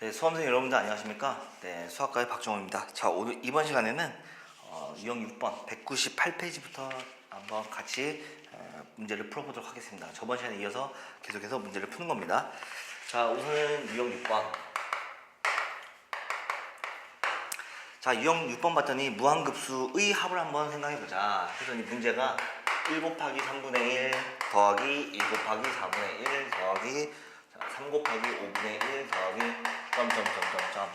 네, 수험생 여러분들 안녕하십니까? 네, 수학과의 박정호입니다. 자, 오늘 이번 시간에는 유형 6번 198페이지부터 한번 같이 문제를 풀어보도록 하겠습니다. 저번 시간에 이어서 계속해서 문제를 푸는 겁니다. 자, 우선은 유형 6번. 자, 유형 6번 봤더니 무한급수의 합을 한번 생각해보자. 그래서 이 문제가 1 곱하기 3분의 1 더하기 1 곱하기 4분의 1 더하기 3 곱하기 5분의 1 더하기 점점점점점.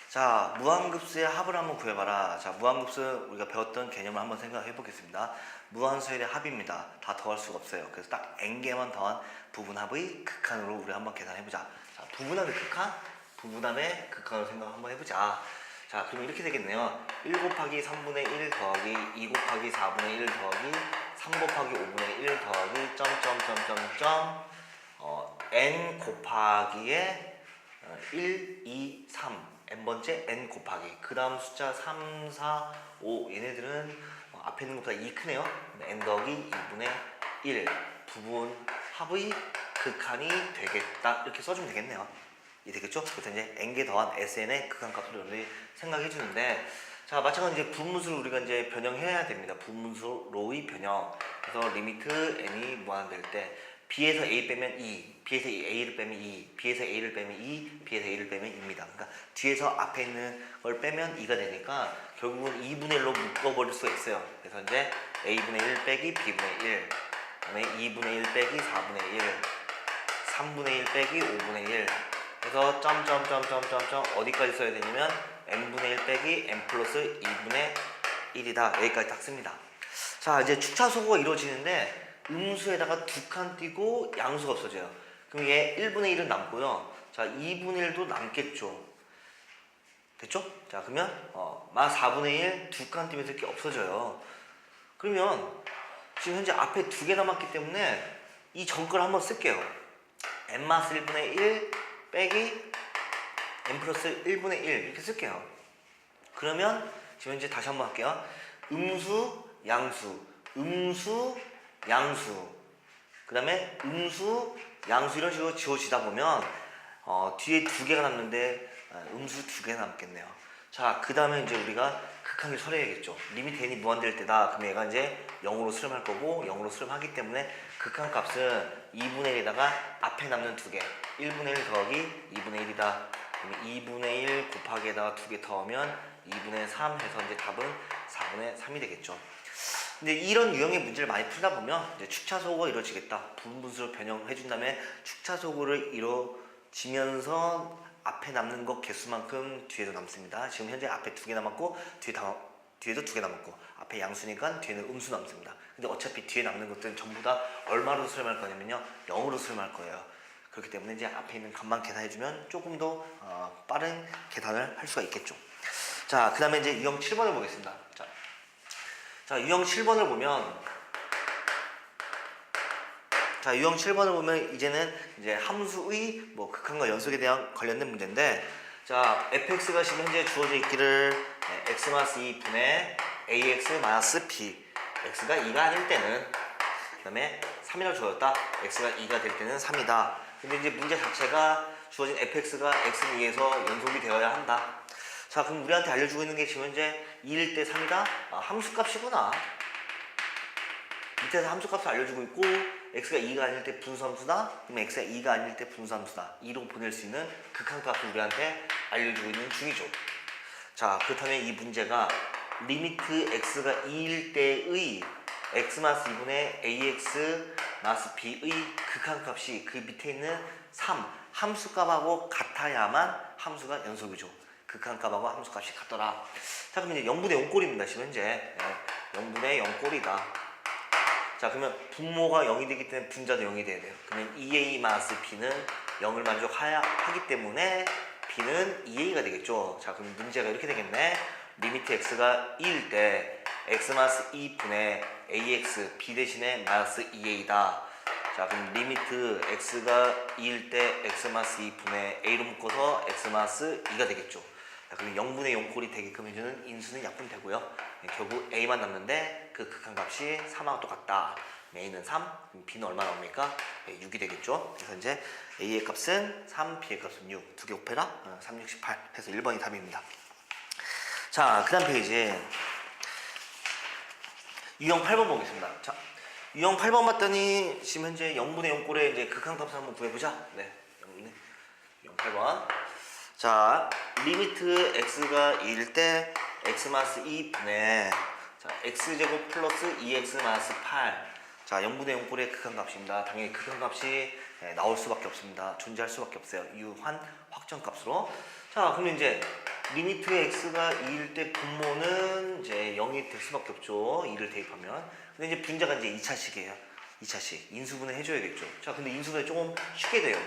자, 무한급수의 합을 한번 구해봐라. 자, 무한급수 우리가 배웠던 개념을 한번 생각해 보겠습니다. 무한수열의 합입니다. 다 더할 수가 없어요. 그래서 딱 n개만 더한 부분합의 극한으로 우리 한번 계산해보자. 자, 부분합의 극한? 부분합의 극한으로 생각 한번 해보자. 자, 그럼 이렇게 되겠네요. 1 곱하기 3분의 1 더하기 2 곱하기 4분의 1 더하기 3 곱하기 5분의 1 더하기 점점점점점 n 곱하기에 1, 2, 3 n번째 n 곱하기 그 다음 숫자 3, 4, 5 얘네들은 앞에 있는 것보다 2 크네요. n 더하기 2분의 1 부분합의 극한이 되겠다 이렇게 써주면 되겠네요. 이 되겠죠? 그래서 이제 n개 더한 sn의 극한값을 여러분들이 생각해 주는데, 자, 마찬가지로 이제 부분수를 우리가 이제 변형해야 됩니다. 부분수로의 변형. 그래서 리미트 n이 무한될 때 b에서 a 빼면 2, b에서 a를 빼면 2, b에서 a를 빼면 2, b에서 a를 빼면 2입니다. 그러니까 뒤에서 앞에 있는 걸 빼면 2가 되니까 결국은 2분의 1로 묶어버릴 수가 있어요. 그래서 이제 a분의 1 빼기 b분의 1, 그다음에 2분의 1 빼기 4분의 1, 3분의 1 빼기 5분의 1. 그래서 점점점점점점 어디까지 써야 되냐면 n분의 1 빼기 n 플러스 2분의 1이다. 여기까지 딱 씁니다. 자, 이제 축차소거가 이루어지는데 음수에다가 두 칸 띄고 양수가 없어져요. 그럼 얘 1분의 1은 남고요. 자, 2분의 1도 남겠죠. 됐죠? 자, 그러면 마 4분의 1 두 칸 띄면서 이렇게 없어져요. 그러면 지금 현재 앞에 두 개 남았기 때문에 이 전걸 한번 쓸게요. n 마스 1분의 1 빼기 n 플러스 1분의 1 이렇게 쓸게요. 그러면 지금 현재 다시 한번 할게요. 음수, 양수, 음수, 양수, 그 다음에 음수, 양수 이런 식으로 지워지다 보면 뒤에 두 개가 남는데 음수 두 개 남겠네요. 자, 그 다음에 이제 우리가 극한을 설해야겠죠. 리미트 n이 무한될 때다. 그럼 얘가 이제 0으로 수렴할 거고 0으로 수렴하기 때문에 극한 값은 2분의 1에다가 앞에 남는 두 개 1분의 1 더하기 2분의 1이다. 그러면 2분의 1 곱하기에다가 두 개 더하면 2분의 3 해서 이제 답은 4분의 3이 되겠죠. 근데 이런 유형의 문제를 많이 풀다 보면 이제 축차소거가 이루어지겠다. 부분분수로 변형해 준 다음에 축차소거를 이루어지면서 앞에 남는 것 개수만큼 뒤에도 남습니다. 지금 현재 앞에 두 개 남았고 뒤에도 두 개 남았고 앞에 양수니까 뒤에는 음수 남습니다. 근데 어차피 뒤에 남는 것들은 전부 다 얼마로 수렴할 거냐면요 0으로 수렴할 거예요. 그렇기 때문에 이제 앞에 있는 값만 계산해주면 조금 더 빠른 계산을 할 수가 있겠죠. 자, 그 다음에 이제 유형 7번을 보겠습니다. 자, 유형 7번을 보면, 자, 유형 7번을 보면 이제는 이제 함수의 뭐 극한과 연속에 대한 관련된 문제인데, 자, fx가 지금 현재 주어져 있기를 x 마이너스 2분의 ax 마이너스 b, x가 2가 아닐 때는, 그 다음에 3이라고 주어졌다. x가 2가 될 때는 3이다. 근데 이제 문제 자체가 주어진 fx가 x에 의해서 연속이 되어야 한다. 자, 그럼 우리한테 알려주고 있는 게 지금 현재 2일 때 3이다? 함수값이구나. 밑에서 함수값을 알려주고 있고 x가 2가 아닐 때 분수함수다? 그럼 x가 2가 아닐 때 분수함수다. 2로 보낼 수 있는 극한값을 우리한테 알려주고 있는 중이죠. 자, 그렇다면 이 문제가 리미트 x가 2일 때의 x 마이너스 2분의 ax 마이너스 b의 극한값이 그 밑에 있는 3 함수값하고 같아야만 함수가 연속이죠. 극한값하고 함수값이 같더라. 자, 그러면 이제 0분의 0꼴입니다. 지금 현재 0분의 0꼴이다. 자, 그러면 분모가 0이 되기 때문에 분자도 0이 돼야 돼요. 그러면 2a 마이너스 b는 0을 만족하기 때문에 b는 2a가 되겠죠. 자, 그럼 문제가 이렇게 되겠네. 리미트 x가 2일 때 x 마이너스 2분의 ax b 대신에 마이너스 2a다. 자, 그럼 리미트 x가 2일 때 x 마이너스 2분의 a로 묶어서 x 마이너스 2가 되겠죠. 자, 그럼 0분의 0꼴이 되게끔 해주는 인수는 약분되고요. 결국 a만 남는데 그 극한값이 3하고 똑같다. a는 3, 그럼 b는 얼마 나옵니까? 6이 되겠죠. 그래서 이제 a의 값은 3, b의 값은 6. 두 개 곱해라. 3, 6, 18. 해서 1번이 답입니다. 자, 그 다음 페이지. 유형 8번 보겠습니다. 자, 유형 8번 봤더니 지금 현재 0분의 0꼴의 이제 극한값을 한번 구해보자. 네, 유형 8번. 자, 리미트 x가 2일 때 x 마이너스 2분의 자, x제곱 플러스 2x 마이너스 8. 자, 0분의 0꼴의 극한값입니다. 당연히 극한값이 나올 수밖에 없습니다. 존재할 수밖에 없어요. 유한 확정값으로. 자, 그럼 이제 리미트 x가 2일 때 분모는 이제 0이 될 수밖에 없죠. 2를 대입하면. 근데 이제 분자가 이제 2차식이에요. 2차식. 인수분해 해줘야겠죠. 자, 근데 인수분해 조금 쉽게 돼요.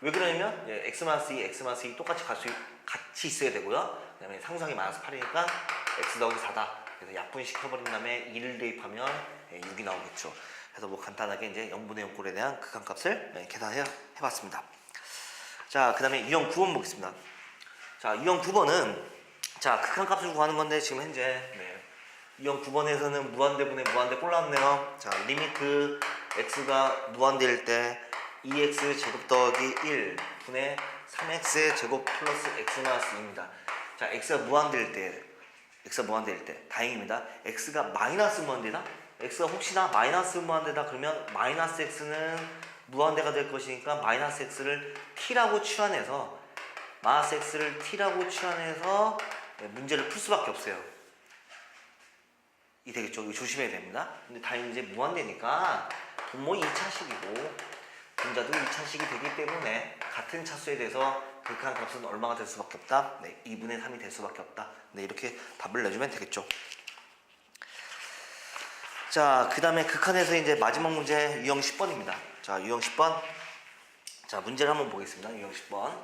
왜 그러냐면 x-2, x-2 똑같이 같이 있어야 되고요. 그 다음에 상수항이 마이너스 8이니까 x 더하기 4다. 그래서 약분시켜버린 다음에 2를 대입하면 6이 나오겠죠. 그래서 뭐 간단하게 이제 0분의 0꼴에 대한 극한값을 계산해봤습니다. 자, 그 다음에 유형 9번 보겠습니다. 자, 유형 9번은 자, 극한값을 구하는 건데 지금 현재 유형 9번에서는 무한대분의 무한대 꼴 나왔네요. 자, 리미트 x가 무한대일 때 2x 제곱 더하기 1 분의 3x 제곱 플러스 x 마이너스 2입니다. 자, x가 무한대일 때 다행입니다. x가 마이너스 무한대다? x가 혹시나 마이너스 무한대다 그러면 마이너스 x는 무한대가 될 것이니까 마이너스 x를 t라고 취환해서 마이너스 x를 t라고 취환해서 문제를 풀 수밖에 없어요. 이 되겠죠? 이거 조심해야 됩니다. 근데 다행히 이제 무한대니까 분모 2차식이고 분자도 2차식이 되기 때문에 같은 차수에 대해서 극한값은 얼마가 될 수밖에 없다? 네, 2분의 3이 될 수밖에 없다. 네, 이렇게 답을 내주면 되겠죠. 자, 그 다음에 극한에서 이제 마지막 문제 유형 10번입니다. 자, 유형 10번. 자, 문제를 한번 보겠습니다. 유형 10번.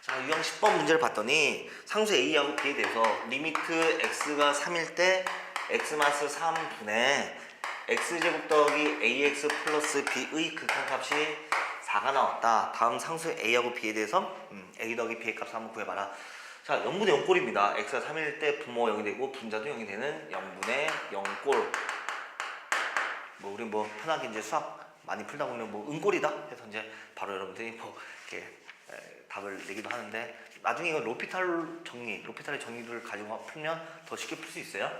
자, 유형 10번 문제를 봤더니 상수 a하고 b에 대해서 리미트 x가 3일 때 x-3분의 x제곱 더하기 ax 플러스 b의 극한값이 4가 나왔다. 다음 상수 a하고 b에 대해서 a 더하기 b의 값을 한번 구해봐라. 자, 0분의 0꼴입니다. x가 3일 때 분모가 0이 되고 분자도 0이 되는 0분의 0꼴. 뭐 우리 뭐 편하게 이제 수학 많이 풀다 보면 뭐 은꼴이다 해서 이제 바로 여러분들이 뭐 이렇게 답을 내기도 하는데 나중에 이거 로피탈의 정리를 가지고 풀면 더 쉽게 풀 수 있어요.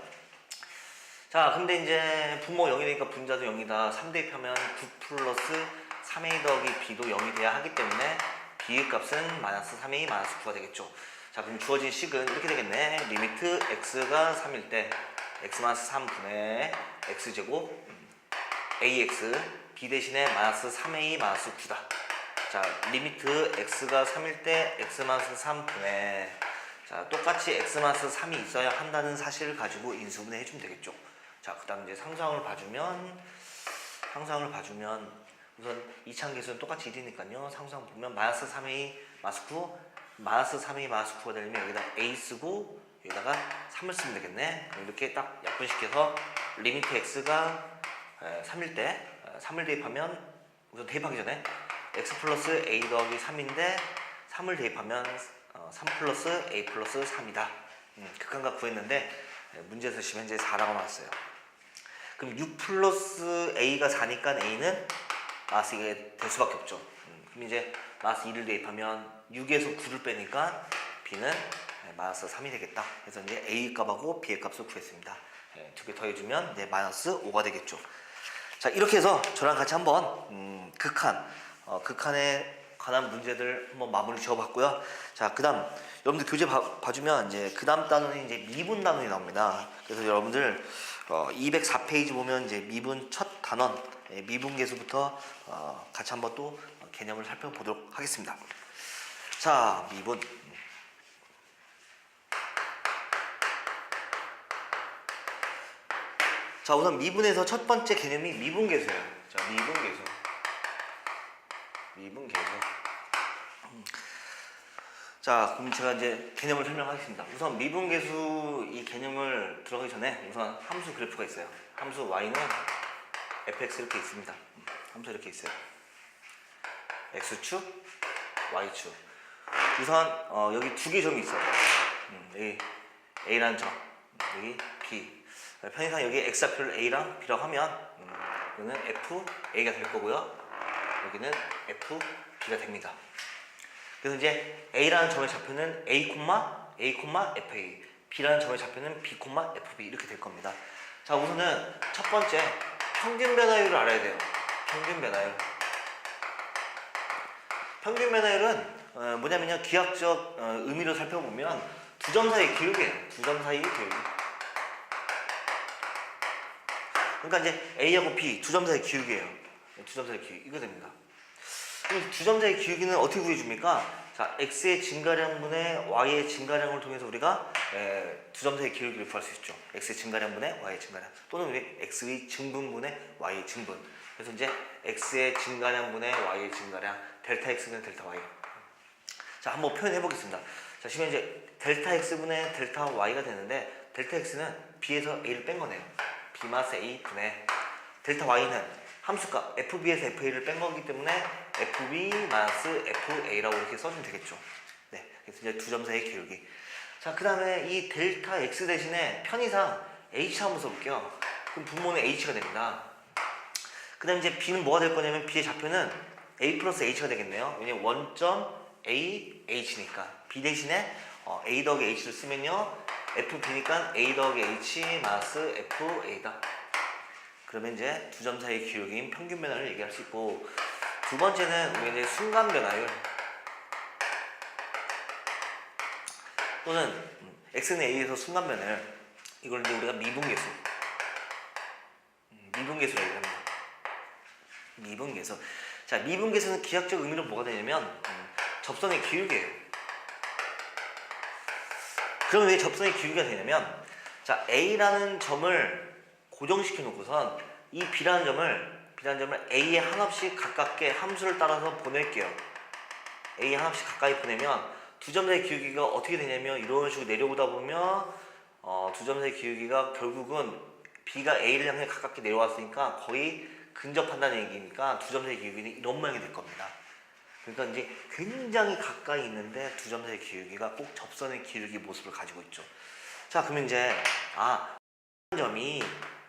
자, 근데 이제 분모 0이 되니까 분자도 0이다. 3 대입하면 9 플러스 3a 더하기 b도 0이 돼야 하기 때문에 b의 값은 마이너스 3a 마이너스 9가 되겠죠. 자, 그럼 주어진 식은 이렇게 되겠네. 리미트 x가 3일 때 x-3분의 x제곱 ax b 대신에 마이너스 3a 마이너스 9다. 자, 리미트 x가 3일 때 x-3분의 자, 똑같이 x-3이 있어야 한다는 사실을 가지고 인수분해 해주면 되겠죠. 자, 그 다음 이제 상수항을 봐주면 우선 이차계수는 똑같이 1이니까요. 상수항 보면 마이너스 3a 마이너스 9 마이너스 3a 마이너스 9가 되려면 여기다 a 쓰고 여기다가 3을 쓰면 되겠네. 이렇게 딱 약분시켜서 리미트 x가 3일 때 3을 대입하면 우선 대입하기 전에 x 플러스 a 더하기 3인데 3을 대입하면 3 플러스 a 플러스 3이다. 극한값 구했는데 문제에서 지금 현재 4라고 나왔어요. 그럼 6 플러스 a가 4니까 a는 마이너스 2가 될 수밖에 없죠. 그럼 이제 마이너스 2를 대입하면 6에서 9를 빼니까 b는 마이너스 3이 되겠다. 그래서 이제 a 값하고 b의 값을 구했습니다. 두 개 더해주면 이제 마이너스 5가 되겠죠. 자, 이렇게 해서 저랑 같이 한번 극한에 관한 문제들 한번 마무리 지어봤고요. 자, 그다음 여러분들 교재 봐주면 이제 그다음 단원이 이제 미분 단원이 나옵니다. 그래서 여러분들 204페이지 보면 이제 미분 첫 단원 미분계수부터 같이 한번 또 개념을 살펴보도록 하겠습니다. 자, 미분. 자, 우선 미분에서 첫 번째 개념이 미분계수예요. 자, 미분계수. 자, 그럼 제가 이제 개념을 설명하겠습니다. 우선 미분계수 이 개념을 들어가기 전에 우선 함수 그래프가 있어요. 함수 y는 fx 이렇게 있습니다. 함수 이렇게 있어요. x축, y축. 우선 여기 두 개 점이 있어요. 여기 a라는 점, 여기 b. 편의상 여기 x좌표를 a랑 b라고 하면 이거는 fa가 될 거고요. 여기는 fb가 됩니다. 그래서 이제 a라는 점의 좌표는 a, fa, b라는 점의 좌표는 b, fb 이렇게 될 겁니다. 자, 우선은 첫 번째 평균 변화율을 알아야 돼요. 평균 변화율. 평균 변화율은 뭐냐면요, 기하학적 의미로 살펴보면 두 점 사이의 기울기예요. 두 점 사이의 기울기. 그러니까 이제 A하고 B 두 점 사이의 기울기예요. 두 점 사이의 기울기. 이거 됩니다. 그럼 두 점 사이의 기울기는 어떻게 구해줍니까? 자, X의 증가량분의 Y의 증가량을 통해서 우리가 두 점 사이의 기울기를 구할 수 있죠. X의 증가량분의 Y의 증가량. 또는 우리 X의 증분분의 Y의 증분. 그래서 이제 X의 증가량분의 Y의 증가량. 델타 X분의 델타 Y. 자, 한번 표현해 보겠습니다. 자, 지금 이제 델타 X분의 델타 Y가 되는데, 델타 X는 B에서 A를 뺀 거네요. B 마스 A 분의 델타 Y는 함수값 FB에서 FA를 뺀 거기 때문에 FB 마스 FA라고 이렇게 써주면 되겠죠. 네, 그래서 이제 두 점 사이의 기울기. 자, 그 다음에 이 델타 X 대신에 편의상 H 한번 써볼게요. 그럼 분모는 H가 됩니다. 그 다음에 이제 B는 뭐가 될 거냐면 B의 좌표는 A 플러스 H가 되겠네요. 왜냐면 원점 A, H니까. B 대신에 A 더하기 H를 쓰면요, FB니까 A 더하기 H 마스 FA다. 그러면 이제 두 점 사이의 기울기인 평균 변화를 얘기할 수 있고, 두 번째는 우리가 이제 순간 변화율 또는 X는 A에서 순간 변화율, 이걸 이제 우리가 미분계수 미분계수라고 합니다. 미분계수. 자, 미분계수는 기하학적 의미로 뭐가 되냐면 접선의 기울기예요. 그럼 왜 접선의 기울기가 되냐면, 자, A라는 점을 고정시켜 놓고선 이 B라는 점을 A에 한없이 가깝게 함수를 따라서 보낼게요. A에 한없이 가까이 보내면 두 점 사이의 기울기가 어떻게 되냐면 이런 식으로 내려오다 보면 두 점 사이의 기울기가 결국은 B가 A를 향해 가깝게 내려왔으니까 거의 근접한다는 얘기니까 두 점 사이의 기울기는 이런 모양이 될 겁니다. 그러니까 이제 굉장히 가까이 있는데 두 점 사이의 기울기가 꼭 접선의 기울기 모습을 가지고 있죠. 자, 그러면 이제 점이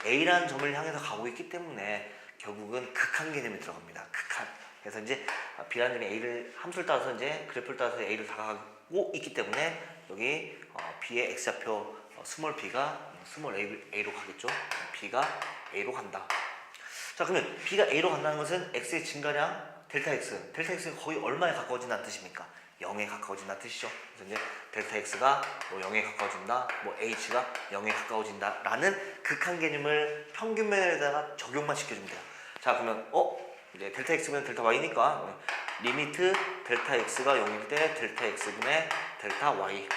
A라는 점을 향해서 가고 있기 때문에 결국은 극한 개념이 들어갑니다. 극한. 그래서 이제 B라는 점이 A를 함수를 따라서 이제 그래프를 따라서 A를 다가가고 있기 때문에 여기 B의 X좌표 스몰 B가 스몰 A로 가겠죠. B가 A로 간다. 자, 그러면 B가 A로 간다는 것은 X의 증가량 델타 X가 거의 얼마에 가까워진다는 뜻입니까? 0에 가까워진다는 뜻이죠. 그래서 이제 델타 X가 뭐 0에 가까워진다, 뭐 H가 0에 가까워진다 라는 극한 개념을 평균 변화율에다가 적용만 시켜주면 돼요. 자, 그러면 이제 델타 X분의 델타 Y니까 리미트 델타 X가 0일 때 델타 X분의 델타 Y.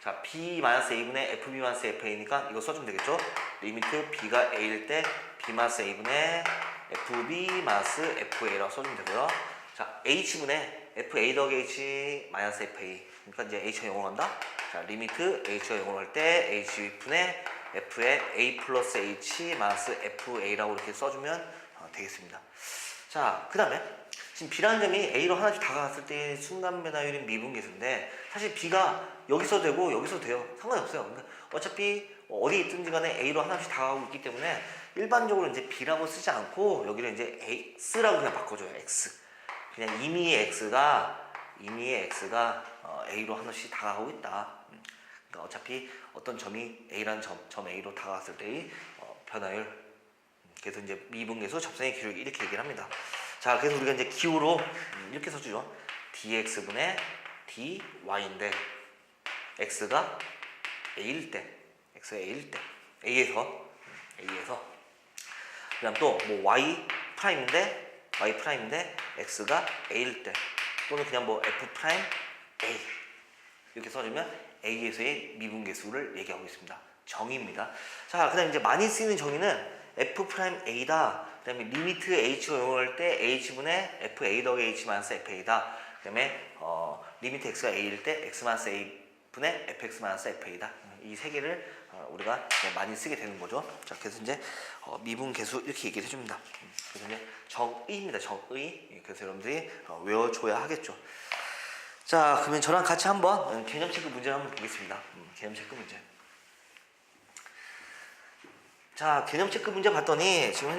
자, B-A분의 FB-FA니까 이거 써주면 되겠죠. 리미트 B가 A일 때 B-A분의 FB-FA라고 써주면 되고요. 자, H분의 FA 더하기 H 마이너스 FA. 그러니까 이제 H가 0으로 간다. 자, 리미트 H가 0으로 갈 때 H분의 F의 A 플러스 H 마이너스 FA라고 이렇게 써주면 되겠습니다. 자, 그 다음에 지금 B라는 점이 A로 하나씩 다가갔을 때 순간 변화율인 미분계수인데, 사실 B가 여기서 되고 여기서 돼요. 상관이 없어요. 그러니까 어차피 어디에 있든지 간에 A로 하나씩 다가가고 있기 때문에 일반적으로 이제 B라고 쓰지 않고 여기를 이제 X라고 그냥 바꿔줘요. X. 그냥 임의의 X가 A로 하나씩 다가가고 있다. 그러니까 어차피 어떤 점이 A라는 점 A로 다가갔을 때의 변화율. 그래서 이제 미분계수 접선의 기울기 이렇게 얘기를 합니다. 자, 그래서 우리가 이제 기호로 이렇게 써주죠. dx분의 dy인데 x가 a일 때, A에서 그다음 또 뭐 y 프라임인데 x가 a일 때, 또는 그냥 뭐 f 프라임 a 이렇게 써주면 a에서의 미분계수를 얘기하고 있습니다. 정의입니다. 자, 그다음 이제 많이 쓰이는 정의는 f 프라임 a다. 그다음에 리미트 h가 0을 할 때 h분의 fa 더하기 h 마이너스 fa다. 그다음에 리미트 x가 a일 때 x 마이너스 a분의 fx 마이너스 fa다. 이 세 개를 우리가 많이 쓰게 되는 거죠. 자, 그래서 이제 미분계수 이렇게 얘기를 해줍니다. 그래서 이제 정의입니다. 정의. 그래서 여러분들이 외워줘야 하겠죠. 자, 그러면 저랑 같이 한번 개념 체크 문제를 한번 보겠습니다. 개념 체크 문제. 자, 개념 체크 문제 봤더니 지금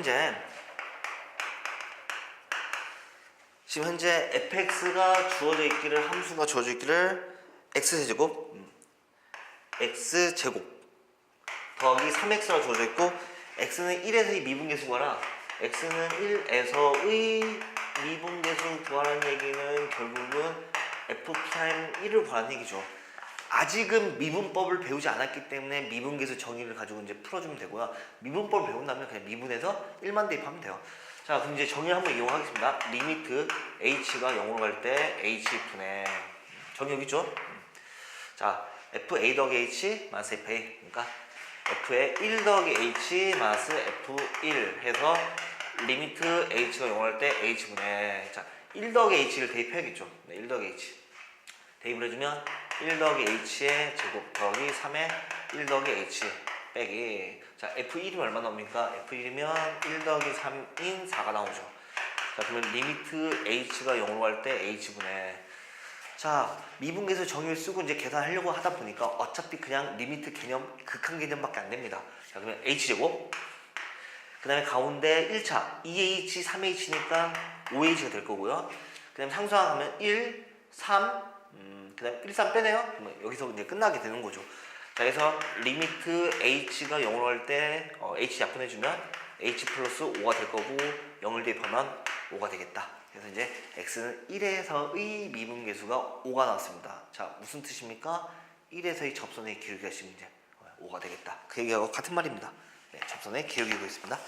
현재 fx가 주어져 있기를, 함수가 주어져 있기를 x제곱 x제곱 더하기 3x가 주어져 있고, x는 1에서 의 미분계수 구하라. x는 1에서의 미분계수 구하라는 얘기는 결국은 f'1을 구하라는 얘기죠. 아직은 미분법을 배우지 않았기 때문에 미분계수 정의를 가지고 이제 풀어주면 되고요. 미분법을 배운 다면 그냥 미분에서 1만 대입하면 돼요. 자, 그럼 이제 정의를 한번 이용하겠습니다. 리미트 h가 0으로 갈 때 h분의 정의 여기 있죠? 자, fa 더하기 h 마이너스 fa, 그러니까 f의 1 더하기 h 마이너스 f1 해서 리미트 h가 0으로 갈 때 h분의, 자, 1 더하기 h를 대입해야겠죠. 네, 1 더하기 h 대입을 해주면 1 더하기 h의 제곱 더하기 3의 1 더하기 h 빼기, 자, f1이면 얼마 나옵니까? f1이면 1 더하기 3인 4가 나오죠. 자, 그러면 리미트 h가 0으로 갈 때 h분의, 자, 미분계수 정의를 쓰고 이제 계산하려고 하다 보니까 어차피 그냥 리미트 개념, 극한 개념밖에 안 됩니다. 자, 그러면 h제곱, 그 다음에 가운데 1차 2h, 3h니까 5h가 될 거고요. 그 다음에 상수항하면 1, 3, 그 다음에 1, 3 빼네요. 그러면 여기서 이제 끝나게 되는 거죠. 자, 그래서 리미트 h가 0으로 갈 때 h 약분해주면 h 플러스 5가 될 거고, 0을 대입하면 5가 되겠다. 그래서 이제 x는 1에서의 미분계수가 5가 나왔습니다. 자, 무슨 뜻입니까? 1에서의 접선의 기울기가 있으면 이제 5가 되겠다. 그 얘기하고 같은 말입니다. 네, 접선의 기울기가 있습니다.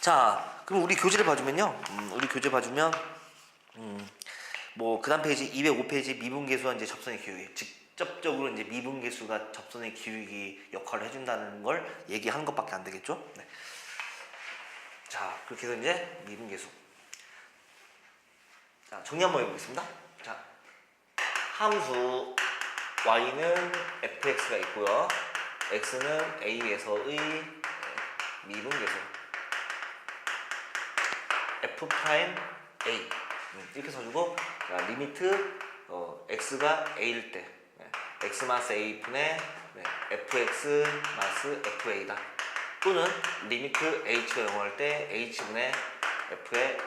자, 그럼 우리 교재를 봐주면요. 우리 교재 봐주면 뭐 그다음 페이지 205페이지 미분계수와 이제 접선의 기울기, 직접적으로 이제 미분계수가 접선의 기울기 역할을 해준다는 걸 얘기하는 것밖에 안 되겠죠. 네. 자, 그렇게 해서 이제 미분계수. 자, 정리 한번 해보겠습니다. 자, 함수 y는 fx가 있고요. x는 a에서의 미분계수 f'(a) 이렇게 써주고, 자, 리미트 x가 a일 때 x 마이너스 a 분의 fx 마이너스 fa다. 또는 리미트 h가 0을 할 때 h분의 f의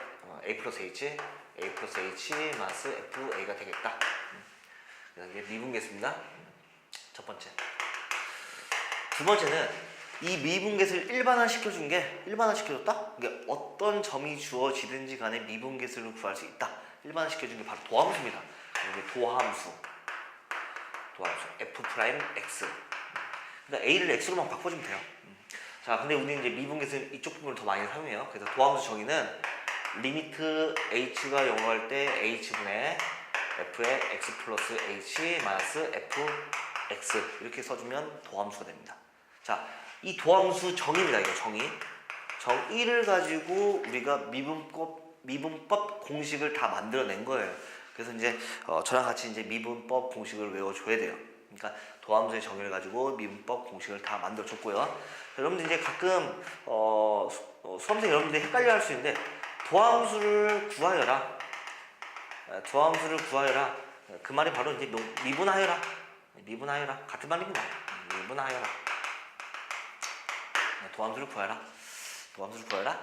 a 플러스 h 마이너스 fa가 되겠다. 그래서 이게 미분계수입니다. 첫 번째. 두 번째는 이 미분계수를 일반화시켜준 게, 일반화시켜줬다? 이게 어떤 점이 주어지든지 간에 미분계수를 구할 수 있다. 일반화시켜준 게 바로 도함수입니다. 이게 도함수 f'(x). 그러니까 a를 x로만 바꿔주면 돼요. 자, 근데 우리는 이제 미분계수 이쪽 부분을 더 많이 사용해요. 그래서 도함수 정의는 리미트 h가 0으로 갈 때 h분의 f의 x 플러스 h 마이너스 fx 이렇게 써주면 도함수가 됩니다. 자, 이 도함수 정의입니다. 이거 정의를 가지고 우리가 미분법 공식을 다 만들어낸 거예요. 그래서 이제 저랑 같이 이제 미분법 공식을 외워줘야 돼요. 그러니까 도함수의 정의를 가지고 미분법 공식을 다 만들어줬고요. 여러분들 이제 가끔 수험생 여러분들이 헷갈려할 수 있는데, 도함수를 구하여라. 도함수를 구하여라. 그 말이 바로 이제 미분하여라. 같은 말입니다. 미분하여라. 도함수를 구하여라.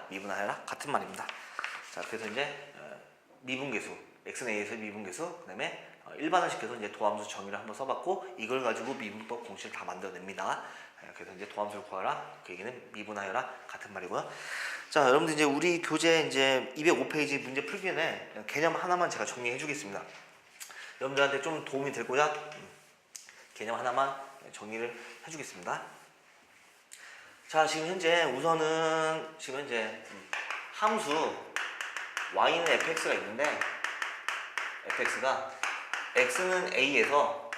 미분하여라. 같은 말입니다. 자, 그래서 이제 미분계수, x는 a에서 미분계수, 그 다음에 일반화시켜서 이제 도함수 정의를 한번 써봤고, 이걸 가지고 미분법 공식을 다 만들어냅니다. 그래서 이제 도함수를 구하라. 그 얘기는 미분하여라. 같은 말이고요. 자, 여러분들 이제 우리 교재 이제 205페이지 문제 풀기 전에 개념 하나만 제가 정리해 주겠습니다. 여러분들한테 좀 도움이 되고요. 개념 하나만 정리를 해 주겠습니다. 자, 지금 현재 우선은 함수 y는 fx가 있는데, fx가 x는 a에서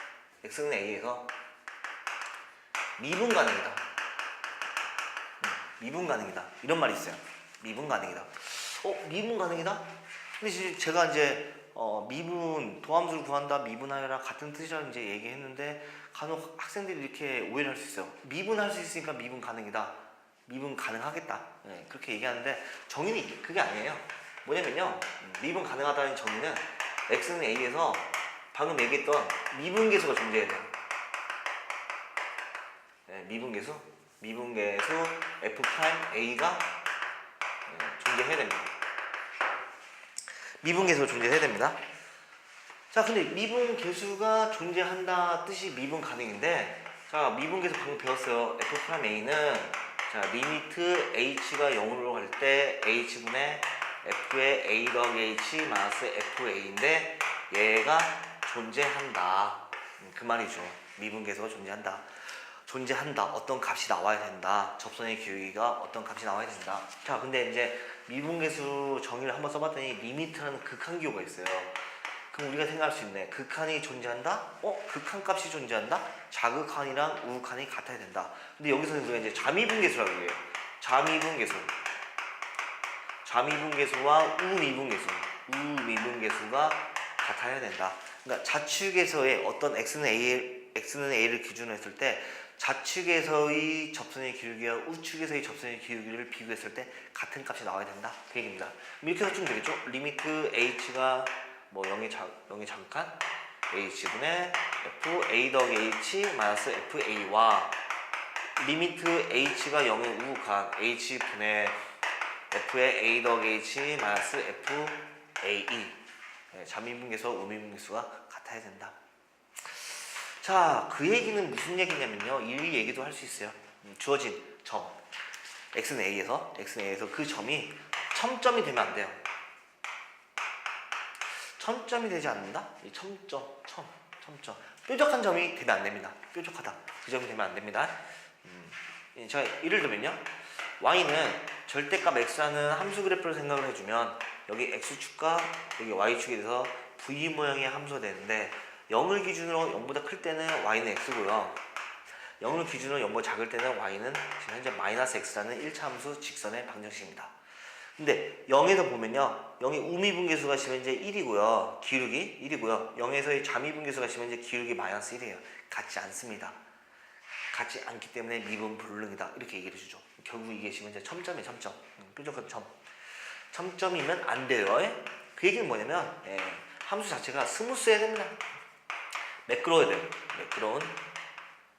미분 가능이다. 이런 말이 있어요. 미분 가능이다. 미분 가능이다? 근데 제가 이제 미분, 도함수를 구한다, 미분하여라 같은 뜻이라고 이제 얘기했는데, 간혹 학생들이 이렇게 오해를 할 수 있어요. 미분할 수 있으니까 미분 가능이다. 미분 가능하겠다. 네, 그렇게 얘기하는데, 정의는 그게 아니에요. 뭐냐면요, 미분 가능하다는 정의는 x는 a에서 방금 얘기했던 미분계수가 존재해야 돼요. 네, 미분계수. 미분계수 F'A가 존재해야 됩니다. 미분계수가 존재해야 됩니다. 자, 근데 미분계수가 존재한다 뜻이 미분 가능인데, 자, 미분계수 방금 배웠어요. F'A는 자, 리미트 h가 0으로 갈 때 h분의 f의 a 더하기 h 마이너스 fa인데 얘가 존재한다. 그 말이죠. 미분계수가 존재한다. 어떤 값이 나와야 된다. 접선의 기울기가 어떤 값이 나와야 된다. 자, 근데 이제 미분계수 정의를 한번 써봤더니 리미트라는 극한기호가 있어요. 그럼 우리가 생각할 수 있네. 극한이 존재한다? 극한 값이 존재한다? 자극한이랑 우극한이 같아야 된다. 근데 여기서는 우리가 이제 자미분계수라고 해요. 자미분계수와 우미분계수가 같아야 된다. 그러니까 좌측에서의 어떤 x는 a를 기준으로 했을 때 좌측에서의 접선의 기울기와 우측에서의 접선의 기울기를 비교했을 때 같은 값이 나와야 된다. 그 얘기입니다. 이렇게 해서 주면 되겠죠? 리미트 h가 뭐 0이 자극한 h분의 f a 더하기 h 마이너스 fa와 리미트 h가 0의 우극한 h분의 f의 a 더하기 h 마이너스 fa 자미분계수와 우미분계수가 같아야 된다. 자, 그 얘기는 무슨 얘기냐면요. 이 얘기도 할 수 있어요. 주어진 점 x는 a에서 그 점이 첨점이 되면 안 돼요. 첨점이 되지 않는다? 이 첨점. 뾰족한 점이 되면 안 됩니다. 뾰족하다. 그 점이 되면 안 됩니다. 제가 예를 들면요. y는 절대값 x라는 함수 그래프를 생각을 해주면 여기 x축과 여기 y축에 대해서 v 모양의 함수가 되는데 0을 기준으로 0보다 클 때는 y는 x고요. 0을 기준으로 0보다 작을 때는 y는 지금 현재 마이너스 x라는 1차 함수 직선의 방정식입니다. 근데 0에서 보면요. 0이 우미분계수가 지금 현재 1이고요. 기울기 1이고요. 0에서의 자미분계수가 지금 현재 기울기 마이너스 1이에요. 같지 않습니다. 같지 않기 때문에 미분 불능이다. 이렇게 얘기를 해주죠. 결국 이게 지금 현재 첨점이에요. 첨점. 뾰족한 점. 첨점이면 안 돼요. 그 얘기는 뭐냐면 함수 자체가 스무스해야 됩니다. 매끄러워야 돼요.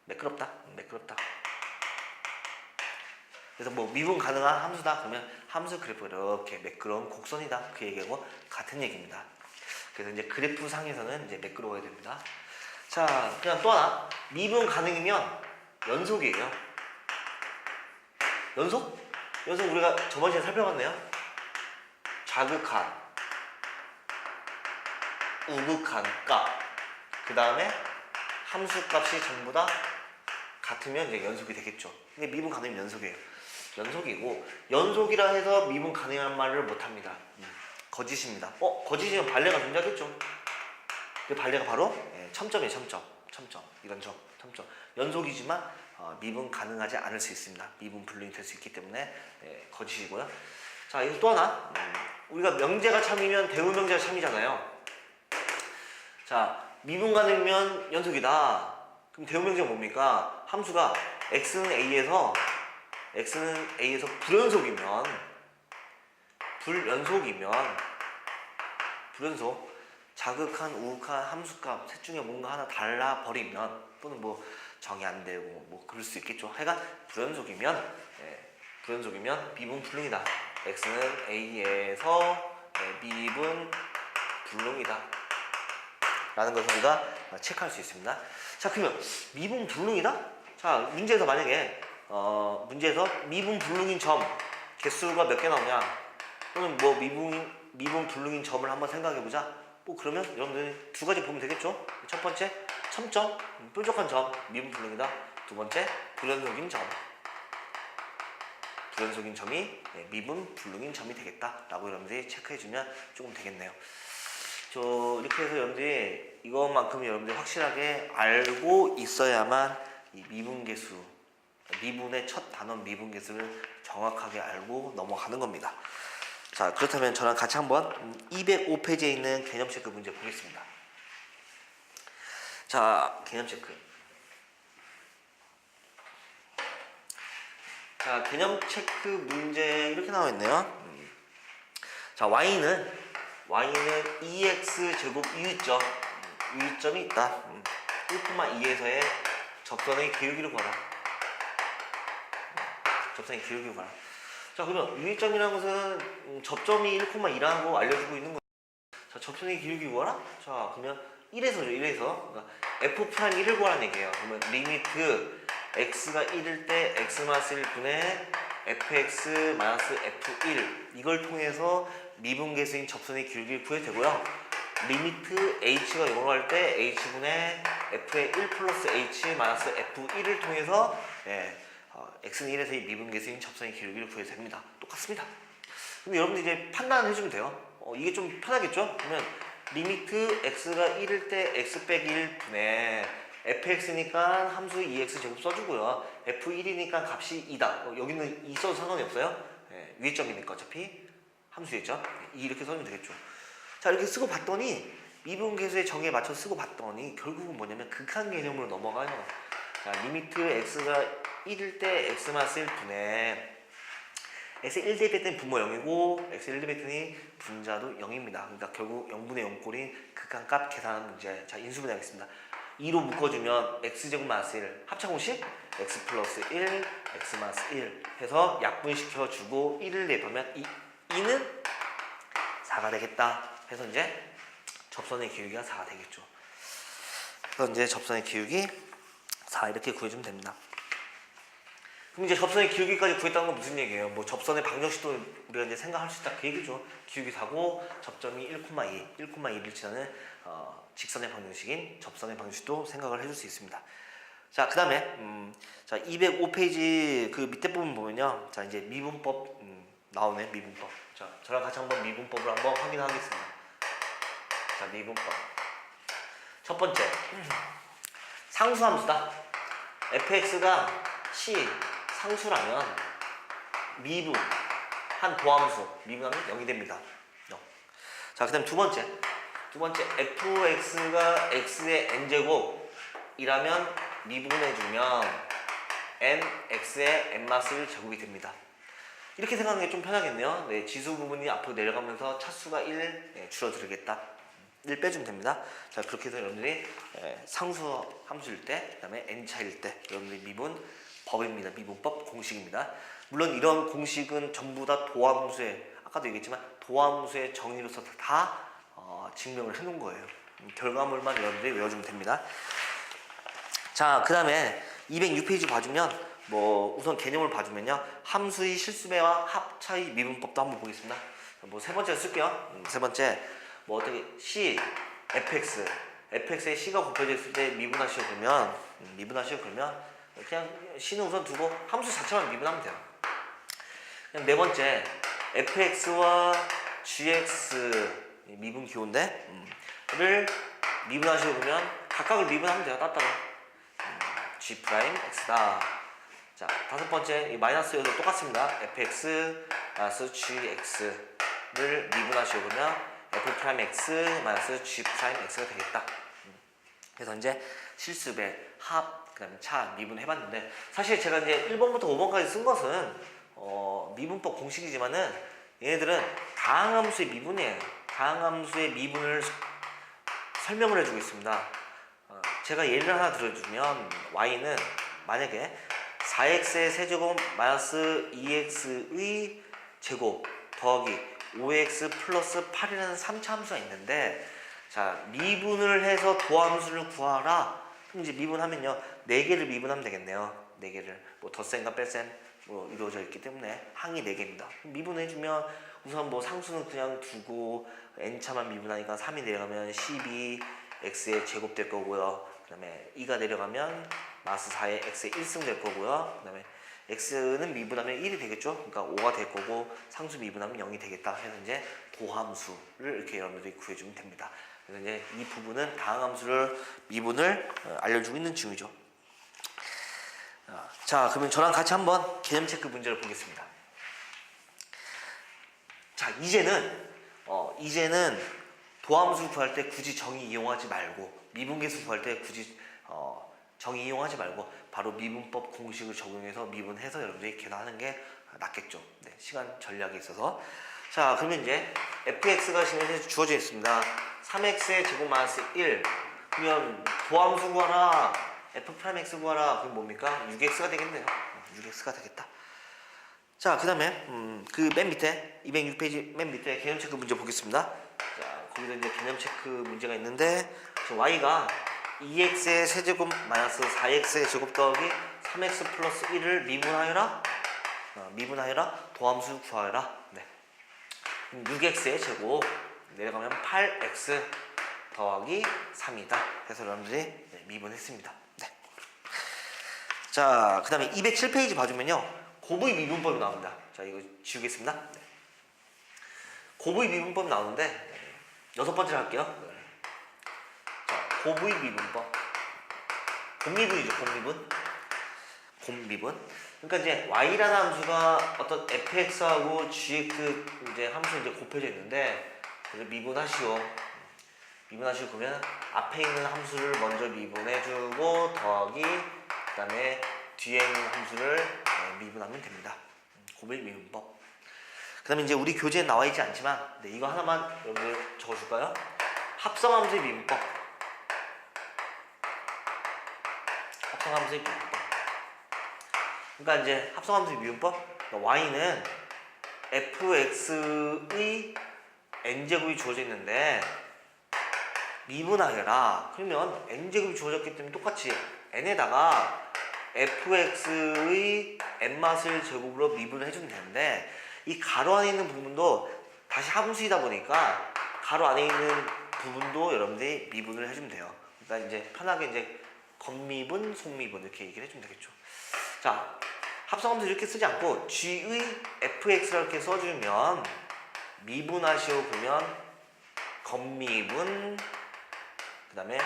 매끄럽다. 그래서 뭐 미분 가능한 함수다 그러면 함수 그래프가 이렇게 매끄러운 곡선이다 그 얘기하고 같은 얘기입니다. 그래서 이제 그래프 상에서는 이제 매끄러워야 됩니다. 자, 그냥 또 하나 미분 가능이면 연속이에요. 연속 우리가 저번 시간에 살펴봤네요. 자극한, 우극한 값, 그 다음에 함수값이 전부 다 같으면 이제 연속이 되겠죠. 근데 미분 가능이면 연속이에요. 연속이고 연속이라 해서 미분 가능한 말을 못합니다. 거짓입니다. 거짓이면 발레가 존재하겠죠. 그 발레가 바로 첨점이에요. 첨점 이런 첨점 연속이지만 미분 가능하지 않을 수 있습니다. 미분 불능이 될 수 있기 때문에 거짓이고요. 자, 이거 또 하나 우리가 명제가 참이면 대우명제가 참이잖아요. 자, 미분 가능이면 연속이다. 그럼 대우명제가 뭡니까? 함수가 x는 a에서 불연속 자극한 우극한 함수값 셋 중에 뭔가 하나 달라 버리면 또는 뭐 정의 안 되고 뭐 그럴 수 있겠죠. 하여간 불연속이면 미분 불능이다. x는 a에서 미분 불능이다 라는 것을 우리가 체크할 수 있습니다. 자, 그러면 미분 불능이다? 자, 문제에서 만약에 문제에서 미분 불능인 점 개수가 몇 개 나오냐 또는 뭐 미분 불능인 점을 한번 생각해 보자. 뭐 그러면 여러분들이 두 가지 보면 되겠죠. 첫 번째 첨점 뾰족한 점 미분 불능이다. 두 번째 불연속인 점이 미분 불능인 점이 되겠다 라고 여러분들이 체크해 주면 조금 되겠네요. 이렇게 해서 여러분들이 이것만큼 여러분들이 확실하게 알고 있어야만 이 미분의 첫 단원 미분계수를 정확하게 알고 넘어가는 겁니다. 자, 그렇다면 저랑 같이 한번 205페이지에 있는 개념 체크 문제 보겠습니다. 자, 개념 체크. 자, 개념 체크 문제 이렇게 나와 있네요. 자, y는 2x 제곱 유점이 있다. 1,2에서의 접선의 기울기를 구하라. 접선의 기울기 구하라. 자, 그러면 유의점이라는 것은 접점이 1,2라고 알려주고 있는 거예요. 자, 접선의 기울기 구하라? 자, 그러면 1에서죠, 1에서. 그러니까 F'1을 구하라는 얘기예요. 그러면 리미트 x가 1일 때 x-1분의 fx-f1 이걸 통해서 미분계수인 접선의 기울기를 구해도 되고요. 리미트 h가 0으로 할 때 h분의 f의 1 플러스 h-f1을 통해서 x는 1에서 이 미분계수인 접선의 기울기를 구해도 됩니다. 똑같습니다. 근데 여러분들 이제 판단을 해주면 돼요. 이게 좀 편하겠죠? 그러면 리미트 x가 1일 때 x 빼기 1분의 fx니까 함수 2x 제곱 써주고요. f1이니까 값이 2다. 여기는 2 써도 상관이 없어요. 위에 점이니까 어차피 함수겠죠? 2 이렇게 써주면 되겠죠. 자, 이렇게 쓰고 봤더니 미분계수의 정의에 맞춰 쓰고 봤더니 결국은 뭐냐면 극한 개념으로 넘어가요. 자, 리미트 x가 1일 때 x-1분의 x 1 대비했더니 분모 0이고 x 1 대비했더니 분자도 0입니다. 그러니까 결국 0분의 0꼴인 극한값 계산하는 문제. 자, 인수분해하겠습니다. 2로 묶어주면 x제곱 마이너스 1 합차공식 x 플러스 1 x 마이너스 1 해서 약분시켜주고 1을 대입하면 2는 4가 되겠다 해서 이제 접선의 기울기가 4가 되겠죠. 그래서 이제 접선의 기울기 4 이렇게 구해주면 됩니다. 그럼 이제 접선의 기울기까지 구했다는 건 무슨 얘기예요? 뭐 접선의 방정식도 우리가 이제 생각할 수 있다 그 얘기죠. 기울기 4고 접점이 1,2를 지나는 직선의 방정식인 접선의 방정식도 생각을 해줄 수 있습니다. 자, 그 다음에 자 205페이지 그 밑에 부분 보면요. 자, 이제 미분법 나오네. 미분법. 자, 저랑 같이 한번 미분법을 한번 확인하겠습니다. 자, 미분법. 첫 번째 상수함수다. fx가 c 상수라면 미분 한 도함수 미분하면 0이 됩니다. 0. 자, 그 다음 두 번째 fx가 x의 n제곱이라면 미분해주면 nx의 n-1 제곱이 됩니다. 이렇게 생각하는 게 좀 편하겠네요. 네, 지수 부분이 앞으로 내려가면서 차수가 1 줄어들겠다. 1 빼주면 됩니다. 자, 그렇게 해서 여러분들이 상수 함수일 때, 그 다음에 n차일 때 여러분들이 미분 법입니다. 미분법 공식입니다. 물론 이런 공식은 전부 다 도함수의 아까도 얘기했지만 도함수의 정의로서 다 증명을 해놓은 거예요. 결과물만 여러분들이 외워주면 됩니다. 자, 그 다음에 206페이지 봐주면 뭐 우선 개념을 봐주면요. 함수의 실수배와 합차의 미분법도 한번 보겠습니다. 뭐 세 번째 쓸게요. 세 번째 뭐 어떻게 c fx에 c가 곱해져 있을 때 미분하시오 그러면 그냥 c는 우선 두고 함수 자체만 미분하면 돼요. 그냥 네 번째 fx와 gx 미분 기호인데 를 미분하시오 그러면 각각을 미분하면 돼요. 따따로 g 프라임 x다. 자, 다섯 번째 이 마이너스여도 똑같습니다. fx 마이너스 gx를 미분하시오 그러면 f 프라임 x 마이너스 g 프라임 x가 되겠다. 그래서 이제 실수배 합 그 다음에 차 미분 해봤는데 사실 제가 이제 1번부터 5번까지 쓴 것은 미분법 공식이지만은 얘네들은 다항함수의 미분이에요. 다항함수의 미분을 설명을 해주고 있습니다. 제가 예를 하나 들어주면 y는 만약에 4x의 세제곱 마이너스 2x의 제곱 더하기 5x 플러스 8이라는 3차 함수가 있는데 자, 미분을 해서 도함수를 구하라. 그럼 이제 미분하면요 4개를 미분하면 되겠네요. 4개를 뭐 덧셈과 뺄셈 뭐 이루어져 있기 때문에 항이 4개입니다. 미분해주면 우선 뭐 상수는 그냥 두고 n차만 미분하니까 3이 내려가면 12 x의 제곱 될 거고요. 그 다음에 2가 내려가면 마이너스 4의 x의 1승 될 거고요. 그 다음에 x는 미분하면 1이 되겠죠. 그러니까 5가 될 거고 상수 미분하면 0이 되겠다 해서 이제 도함수를 이렇게 여러분들이 구해주면 됩니다. 그래서 이제 이 부분은 다항함수를 미분을 알려주고 있는 징후죠. 자, 그러면 저랑 같이 한번 개념 체크 문제를 보겠습니다. 자, 이제는 도함수 구할 때 굳이 정의 이용하지 말고 미분계수 구할 때 굳이 정의 이용하지 말고 바로 미분법 공식을 적용해서 미분해서 여러분들이 계산하는 게 낫겠죠. 네, 시간 전략이 있어서. 자, 그러면 이제 fx가 지금 주어져 있습니다. 3x의 제곱 마이너스 1 그러면 도함수 구하라 f 프라임 x 구하라 그럼 뭡니까? 6x가 되겠네요. 6x가 되겠다. 자, 그 다음에 그 맨 밑에 206페이지 맨 밑에 개념 체크 문제 보겠습니다. 자, 거기서 이제 개념 체크 문제가 있는데 y가 2x의 세제곱 마이너스 4x의 제곱 더하기 3x 플러스 1을 미분하여라. 미분하여라. 도함수 구하여라. 네. 6x의 제곱 내려가면 8x 더하기 3이다. 그래서 여러분들이 미분했습니다. 네. 자, 그 다음에 207페이지 봐주면요. 곱의 미분법이 나옵니다. 자, 이거 지우겠습니다. 네. 곱의 미분법 나오는데 6번째로 할게요. 자, 곱의 미분법. 곱미분이죠, 곱미분. 곱미분. 그러니까 이제 y라는 함수가 어떤 fx하고 gx 이제 함수 이제 곱해져 있는데 그래서 미분하시오. 미분하시고 그러면 앞에 있는 함수를 먼저 미분해주고 더하기 그다음에 뒤에 있는 함수를 미분하면 됩니다. 곱의 미분법. 그다음에 이제 우리 교재에 나와 있지 않지만 이거 하나만 여러분들 적어줄까요? 합성함수의 미분법. 합성함수의 미분법. 그러니까 이제 합성함수의 미분법. 그러니까 y는 fx의 n제곱이 주어져 있는데 미분하여라. 그러면 n제곱이 주어졌기 때문에 똑같이 n에다가 fx의 n맛을 제곱으로 미분을 해주면 되는데 이 가로 안에 있는 부분도 다시 함수이다 보니까 가로 안에 있는 부분도 여러분들이 미분을 해주면 돼요. 그러니까 이제 편하게 이제 겉미분, 속미분 이렇게 얘기를 해주면 되겠죠. 자, 합성함수 이렇게 쓰지 않고 g의 fx라고 이렇게 써주면 미분하시오 보면 겉미분 그 다음에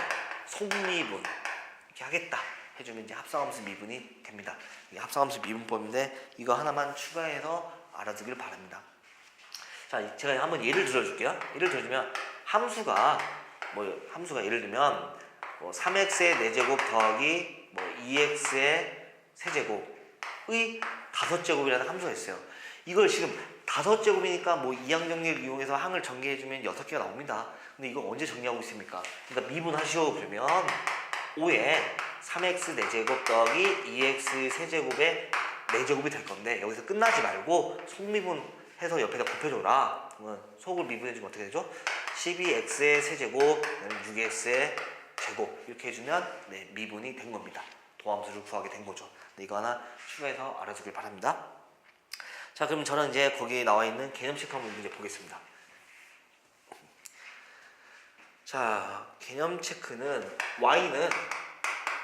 속미분 이렇게 하겠다 해주면 이제 합성함수 미분이 됩니다. 이게 합성함수 미분법인데 이거 하나만 추가해서 알아두길 바랍니다. 자, 제가 한번 예를 들어줄게요. 예를 들어주면 함수가 예를 들면 3x의 4제곱 더하기 2x의 세제곱의 5제곱이라는 함수가 있어요. 이걸 지금 5제곱이니까 이항 정리를 이용해서 항을 전개해주면 6개가 나옵니다. 근데 이거 언제 정리하고 있습니까? 그러니까 미분하시오 그러면 5에 3x 4제곱 더하기 2x 세제곱의 4제곱이 될 건데 여기서 끝나지 말고 속미분해서 옆에다 곱해줘라. 그러면 속을 미분해주면 어떻게 되죠? 12x의 세제곱 6x의 제곱 이렇게 해주면 미분이 된 겁니다. 도함수를 구하게 된 거죠. 이거 하나 추가해서 알아두길 바랍니다. 자, 그럼 저는 이제 거기에 나와 있는 개념 체크 한번 문제 보겠습니다. 자, 개념 체크는 y는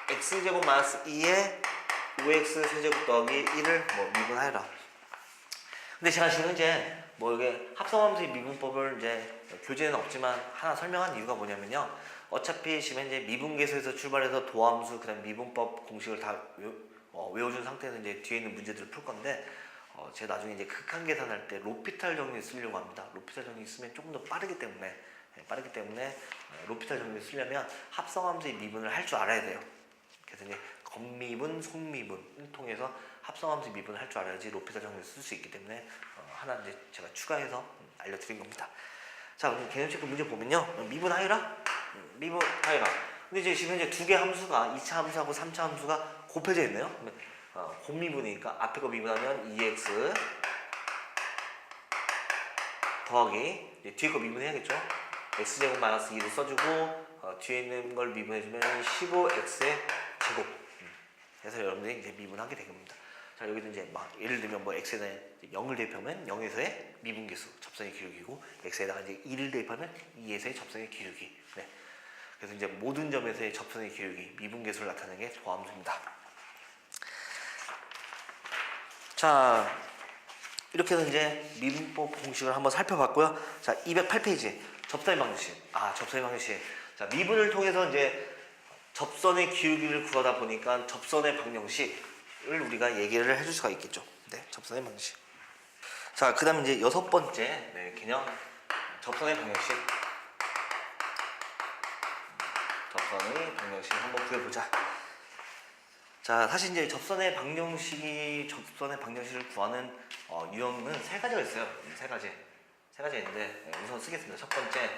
x제곱 마이너스 2에 5x 세제곱 더하기 1을 미분하여라. 근데 제가 지금 이제 이게 합성함수의 미분법을 이제 교재에는 없지만 하나 설명한 이유가 뭐냐면요. 어차피 지금 이제 미분계수에서 출발해서 도함수 그다음 미분법 공식을 다 외워준 상태에서 이제 뒤에 있는 문제들을 풀 건데 제가 나중에 이제 극한 계산할 때 로피탈 정리 쓰려고 합니다. 로피탈 정리 쓰면 조금 더 빠르기 때문에 로피탈 정리 쓰려면 합성함수의 미분을 할 줄 알아야 돼요. 그래서 이제 겉미분, 속미분을 통해서 합성함수 미분을 할 줄 알아야지 로피탈 정리를 쓸 수 있기 때문에 하나 이제 제가 추가해서 알려드린 겁니다. 자, 그럼 개념 체크 문제 보면요. 미분하여라? 미분하여라. 근데 이제 지금 현재 두 개 함수가 2차 함수하고 3차 함수가 곱해져 있네요. 곱미분이니까 앞에 거 미분하면 2x 더하기 이제 뒤에 거 미분해야겠죠. x제곱 마이너스 2를 써주고 뒤에 있는 걸 미분해주면 15x의 제곱. 그래서 여러분들이 이제 미분하게 된 겁니다. 자, 여기도 이제 예를 들면 x에 0을 대입하면 0에서의 미분계수 접선의 기울기고 x에다가 이제 2를 대입하면 2에서의 접선의 기울기. 네. 그래서 이제 모든 점에서의 접선의 기울기, 미분계수를 나타내는 게 도함수입니다. 자, 이렇게 해서 이제 미분법 공식을 한번 살펴봤고요. 자, 208페이지 접선의 방정식. 접선의 방정식. 자, 미분을 통해서 이제 접선의 기울기를 구하다 보니까 접선의 방정식을 우리가 얘기를 해줄 수가 있겠죠. 네, 접선의 방정식. 자, 그 다음에 이제 6번째 개념 접선의 방정식. 접선의 방정식 한번 구해보자. 자, 사실 이제 접선의 방정식을 구하는 유형은 세 가지가 있어요. 세 가지 있는데 우선 쓰겠습니다. 첫 번째,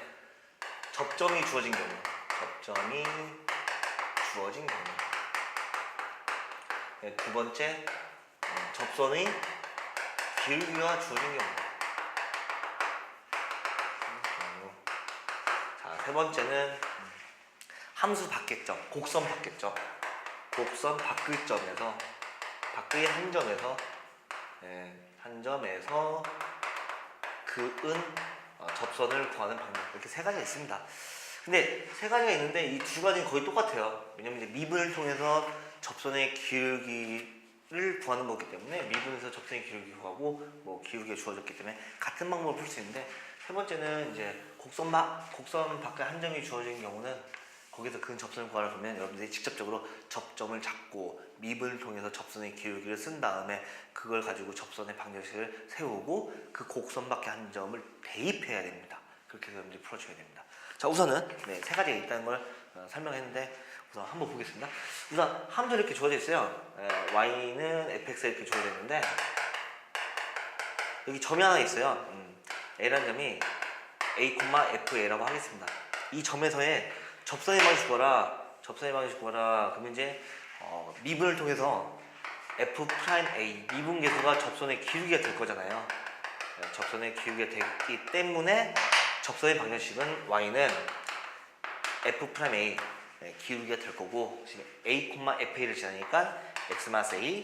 접점이 주어진 경우. 두 번째, 접선의 기울기가 주어진 경우. 자, 세 번째는 함수 밖의 점, 곡선 밖의 점. 곡선 밖의 점에서 밖의 한 점에서 한 점에서 그은 접선을 구하는 방법. 이렇게 세 가지가 있습니다. 근데 세 가지가 있는데 이 두 가지는 거의 똑같아요. 왜냐면 이제 미분을 통해서 접선의 기울기를 구하는 거기 때문에 미분에서 접선의 기울기 구하고 뭐 기울기가 주어졌기 때문에 같은 방법을 풀 수 있는데 세 번째는 이제 곡선 밖에 한 점이 주어진 경우는 거기서 그 접선을 구하라 그러면 여러분들이 직접적으로 접점을 잡고 미분을 통해서 접선의 기울기를 쓴 다음에 그걸 가지고 접선의 방정식을 세우고 그 곡선 밖에 한 점을 대입해야 됩니다. 그렇게 해서 여러분들이 풀어줘야 됩니다. 자, 우선은 세 가지가 있다는 걸 설명했는데 우선 한번 보겠습니다. 우선 함수 이렇게 주어져 있어요. y는 fx에 이렇게 주어져 있는데 여기 점이 하나 있어요. a라는 점이 a, fa라고 하겠습니다. 이 점에서의 접선의 방식 구하라. 그러면 이제 미분을 통해서 f'A 미분계수가 접선의 기울기가 될 거잖아요. 접선의 기울기가 되기 때문에 접선의 방정식은 y는 f'A 기울기가 될 거고 지금 a, fa를 지나니까 x-a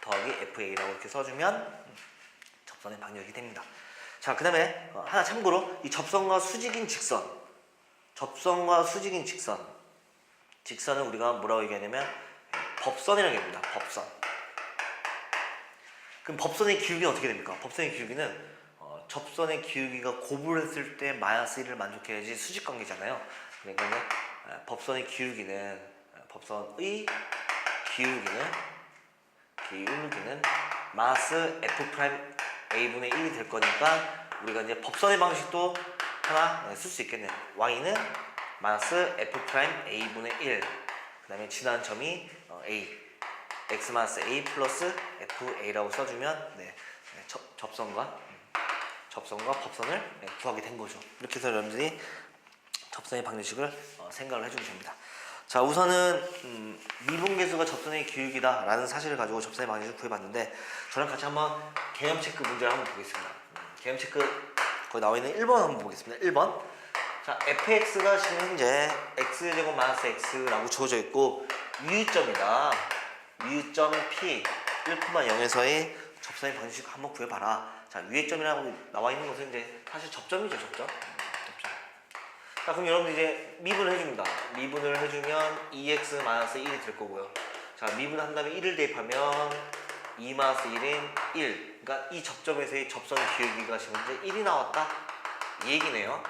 더하기 fa라고 이렇게 써주면 접선의 방정식이 됩니다. 자, 그 다음에 하나 참고로 이 접선과 수직인 직선 직선은 우리가 뭐라고 얘기하냐면 법선이라고 얘기합니다. 법선. 그럼 법선의 기울기는 어떻게 됩니까? 법선의 기울기는 접선의 기울기가 곱을 했을 때 마이너스 1을 만족해야지 수직관계잖아요. 그러니까 법선의 기울기는 마이너스 f'A분의 1이 될 거니까 우리가 이제 법선의 방식도 하나 쓸 수 있겠네요. y는 마이너스 f'A분의 1 그 다음에 지나는 점이 a x-a 플러스 fa라고 써주면 접선과 법선을 구하게 된 거죠. 이렇게 해서 여러분들이 접선의 방정식을 생각을 해주면 됩니다. 자, 우선은 미분계수가 접선의 기울기다 라는 사실을 가지고 접선의 방정식을 구해봤는데 저랑 같이 한번 개념 체크 문제를 한번 보겠습니다. 개념 체크 거기 나와 있는 1번 한번 보겠습니다. 1번. 자, fx가 지금 현재 x제곱 마이너스 x라고 주어져 있고 유유점이다. 유유점 p 1,0에서의 접선의 방정식 한번 구해봐라. 자, 유의점이라고 나와 있는 것은 이제 사실 접점이죠, 접점. 자, 그럼 여러분 이제 미분을 해줍니다. 미분을 해주면 2x-1이 될 거고요. 자, 미분한 다음에 1을 대입하면 2-1인 1. 그러니까 이 접점에서의 접선 기울기가 지금 현재 1이 나왔다. 이 얘기네요.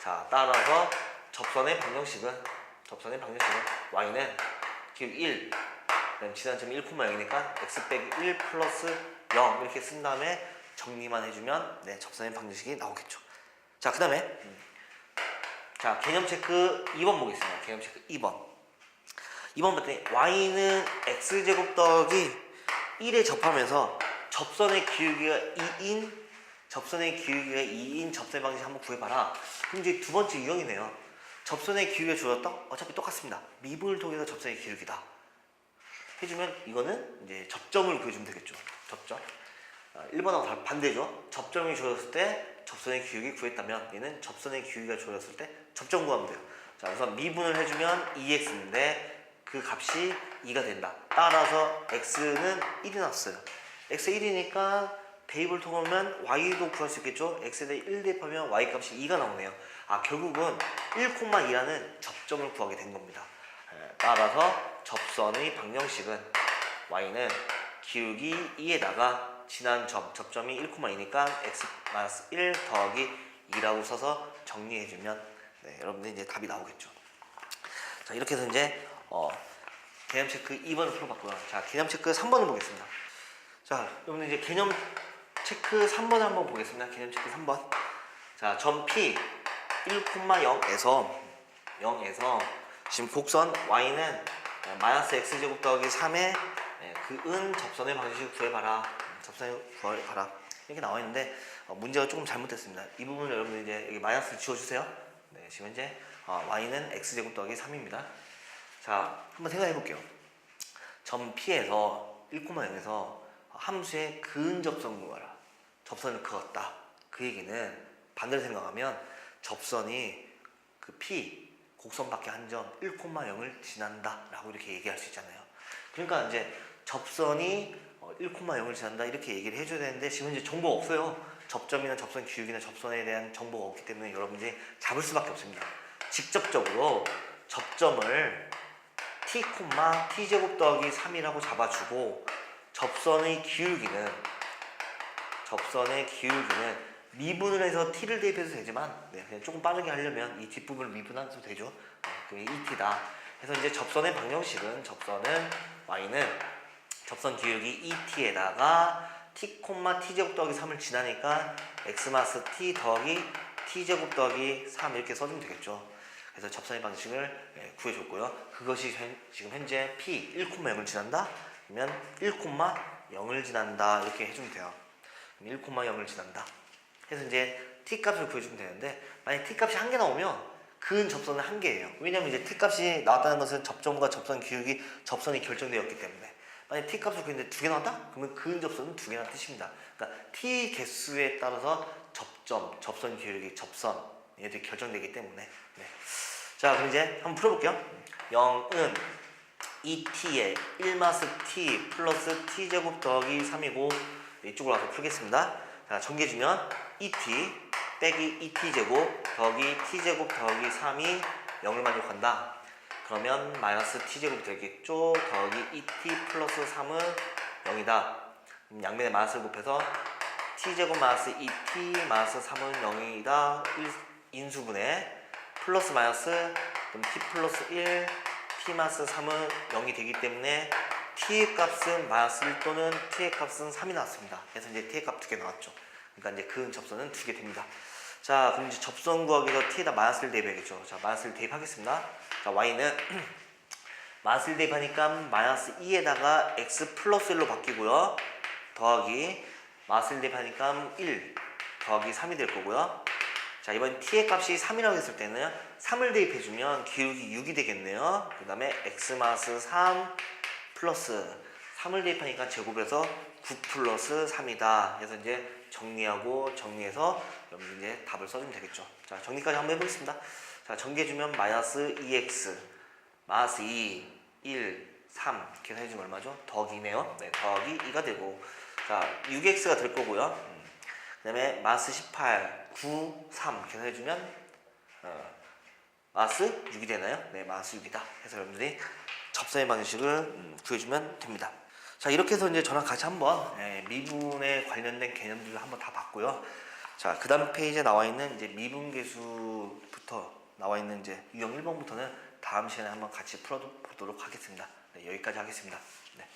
자, 따라서 접선의 방정식은 y는 기울기 1. 그다음 지난점이 1,0이니까 x 빼기 1 플러스 0 이렇게 쓴 다음에 정리만 해주면 접선의 방정식이 나오겠죠. 자, 그 다음에 자, 개념 체크 2번 보겠습니다. 개념 체크 2번. 2번 봤더니 y는 x제곱 더하기 1에 접하면서 접선의 기울기가 2인 접선의 방식 한번 구해봐라. 그럼 이제 두 번째 유형이네요. 접선의 기울기가 주어졌다? 어차피 똑같습니다. 미분을 통해서 접선의 기울기다. 해주면 이거는 이제 접점을 구해주면 되겠죠. 접점. 1번하고 반대죠. 접점이 주어졌을 때 접선의 기울기 구했다면 얘는 접선의 기울기가 주어졌을 때 접점 구하면 돼요. 자, 우선 미분을 해주면 2x인데 그 값이 2가 된다. 따라서 x는 1이 나왔어요. x 1이니까 대입을 통하면 y도 구할 수 있겠죠. x에 대해 1 대입하면 y 값이 2가 나오네요. 아, 결국은 1,2라는 접점을 구하게 된 겁니다. 따라서 접선의 방정식은 y는 기울기 2에다가 지난 접점이 1,2니까 x-1 더하기 2라고 써서 정리해주면 여러분들 이제 답이 나오겠죠. 자, 이렇게 해서 이제 개념 체크 2번을 풀어봤고요. 자, 개념 체크 3번을 보겠습니다. 자, 여러분들 이제 개념 체크 3번을 한번 보겠습니다. 개념 체크 3번. 자, 점 P 1,0에서 지금 곡선 y는 마이너스 x제곱 더하기 3의 그은 접선의 방정식을 구해봐라. 이렇게 나와 있는데 문제가 조금 잘못됐습니다. 이 부분을 여러분들 이제 여기 마이너스를 지워주세요. 네, 지금 현재 y는 x제곱 더하기 3입니다. 자, 한번 생각해 볼게요. 점 P에서 1,0에서 함수의 근접선 구하라. 접선을 그었다. 그 얘기는 반대로 생각하면 접선이 그 P 곡선 밖에 한 점 1,0을 지난다 라고 이렇게 얘기할 수 있잖아요. 그러니까 이제 접선이 1,0을 지난다 이렇게 얘기를 해줘야 되는데 지금 이제 정보가 없어요. 접점이나 접선 기울기나 접선에 대한 정보가 없기 때문에 여러분들이 잡을 수밖에 없습니다. 직접적으로 접점을 t, t제곱 더하기 3이라고 잡아주고 접선의 기울기는 미분을 해서 t를 대입해도 되지만 그냥 조금 빠르게 하려면 이 뒷부분을 미분해도 되죠. 그게 2t다. 그래서 이제 접선의 방정식은 y는 접선 기울기 2t에다가 t, t제곱 더하기 3을 지나니까 x 마스 t 더하기 t제곱 더하기 3 이렇게 써주면 되겠죠. 그래서 접선의 방식을 구해줬고요. 그것이 지금 현재 p 1,0을 지난다? 그러면 1,0을 지난다 이렇게 해주면 돼요. 1,0을 지난다. 그래서 이제 t 값을 구해주면 되는데 만약 t 값이 1개 나오면 근 접선은 1개예요. 왜냐면 이제 t 값이 나왔다는 것은 접점과 접선 기울기, 접선이 결정되었기 때문에 만약 t 값을 구했는데 2개 나왔다? 그러면 근 접선은 2개라는 뜻입니다. 그러니까 t 개수에 따라서 접점, 접선 기울기, 접선 얘들이 결정되기 때문에 자 그럼 이제 한번 풀어볼게요. 0은 2t에 1 마스 t 플러스 t제곱 더하기 3이고 이쪽으로 와서 풀겠습니다. 자 전개해주면 2t 빼기 2t제곱 더하기 t제곱 더하기 3이 0을 만족한다. 그러면 마이너스 t제곱이 되겠죠. 더하기 2t 플러스 3은 0이다. 양면에 마이너스를 곱해서 t제곱 마이너스 2t 마이너스 3은 0이다. 인수분해 플러스 마이너스 그럼 t 플러스 1 t 마이너스 3은 0이 되기 때문에 t의 값은 마이너스 1 또는 t의 값은 3이 나왔습니다. 그래서 이제 t의 값 2개 나왔죠. 그러니까 이제 근 접선은 2개 됩니다. 자 그럼 이제 접선 구하기 위해서 t에다 마이너스를 대입해야겠죠. 자 마이너스를 대입하겠습니다. 자 y는 마이너스를 대입하니까 마이너스 2에다가 x 플러스 1로 바뀌고요. 더하기 마이너스를 대입하니까 1 더하기 3이 될 거고요. 자 이번 t의 값이 3이라고 했을 때는 3을 대입해주면 기울기 6이 되겠네요. 그 다음에 x 마이너스 3 플러스 3을 대입하니까 제곱해서 9 플러스 3이다. 그래서 이제 정리해서 여러분 이제 답을 써주면 되겠죠. 자 정리까지 한번 해보겠습니다. 자 전개해주면 마이너스 2x 마이너스 2 1 3 계산해주면 얼마죠? 더하기 2네요. 네 더하기 2가 되고 자 6x가 될 거고요. 그 다음에 마이너스 18 9 3 계산해주면 마이너스 6이 되나요? 네 마이너스 6이다. 해서 여러분들이 접선의 방식을 구해주면 됩니다. 자 이렇게 해서 이제 저랑 같이 한번 미분에 관련된 개념들을 한번 다 봤고요. 자 그 다음 페이지에 나와 있는 이제 미분계수부터 나와 있는 이제 유형 1번부터는 다음 시간에 한번 같이 풀어보도록 하겠습니다. 네, 여기까지 하겠습니다. 네.